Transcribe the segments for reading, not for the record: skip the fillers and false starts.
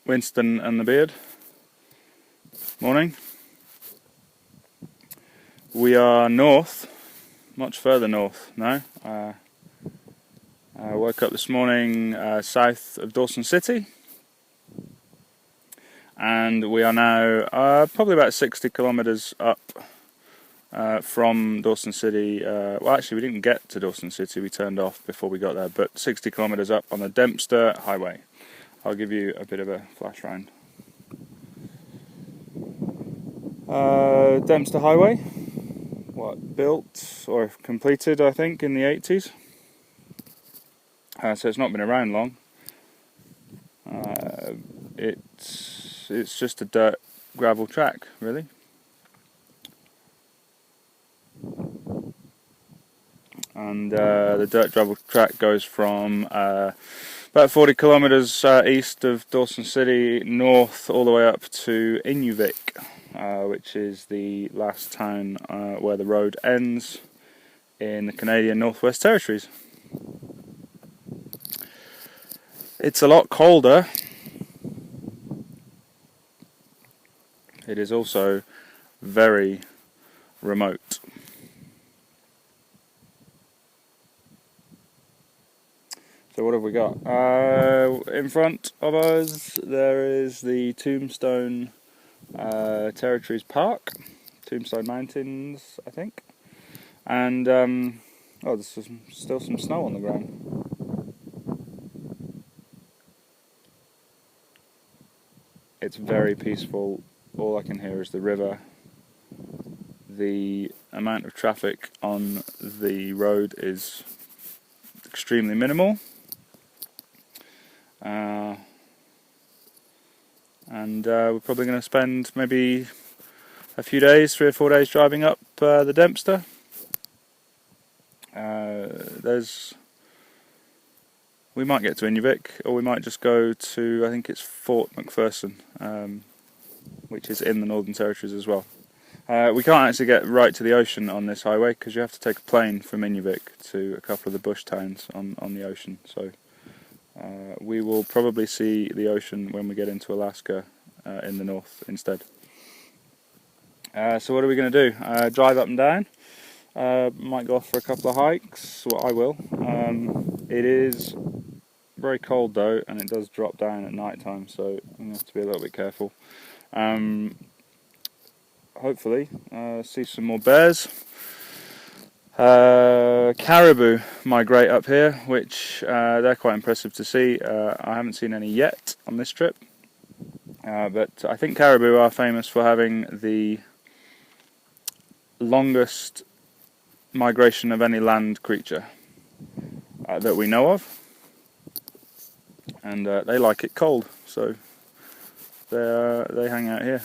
Winston and the Beard. Morning. We are north, much further north now. I woke up this morning south of Dawson City, and we are now probably about 60 kilometres up from Dawson City. Well, actually, we didn't get to Dawson City, we turned off before we got there, but 60 kilometres up on the Dempster Highway. I'll give you a bit of a flash round. Dempster Highway, built or completed, I think, in the 80s. So it's not been around long. It's just a dirt gravel track, really. And the dirt gravel track goes from about 40 kilometres east of Dawson City, north all the way up to Inuvik, which is the last town where the road ends in the Canadian Northwest Territories. It's a lot colder. It is also very remote. So what have we got? In front of us there is the Tombstone Territories Park, Tombstone Mountains, I think. And there's still some snow on the ground. It's very peaceful. All I can hear is the river. The amount of traffic on the road is extremely minimal. And we're probably going to spend maybe a few days, 3 or 4 days, driving up the Dempster. We might get to Inuvik, or we might just go to, I think it's Fort McPherson, which is in the Northern Territories as well. We can't actually get right to the ocean on this highway because you have to take a plane from Inuvik to a couple of the bush towns on the ocean. So we will probably see the ocean when we get into Alaska in the north instead. So what are we going to do? Drive up and down. Might go off for a couple of hikes. Well, I will. It is very cold though, and it does drop down at night time, so I'm going to have to be a little bit careful. Hopefully see some more bears. Caribou migrate up here, which they're quite impressive to see. I haven't seen any yet on this trip, but I think caribou are famous for having the longest migration of any land creature that we know of, and they like it cold, so they hang out here.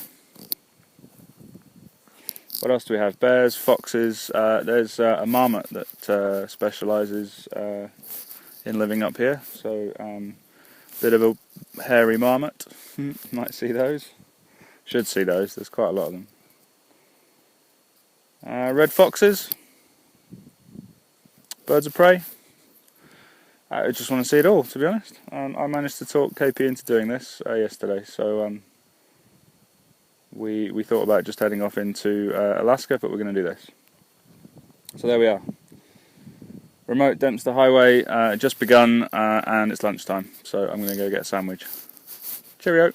What else do we have? Bears, foxes. There's a marmot that specialises in living up here, so bit of a hairy marmot. Might see those. Should see those. There's quite a lot of them. Red foxes. Birds of prey. I just want to see it all, to be honest. I managed to talk KP into doing this yesterday, so we thought about just heading off into Alaska, but we're going to do this. So there we are. Remote Dempster Highway, just begun, and it's lunchtime, so I'm going to go get a sandwich. Cheerio!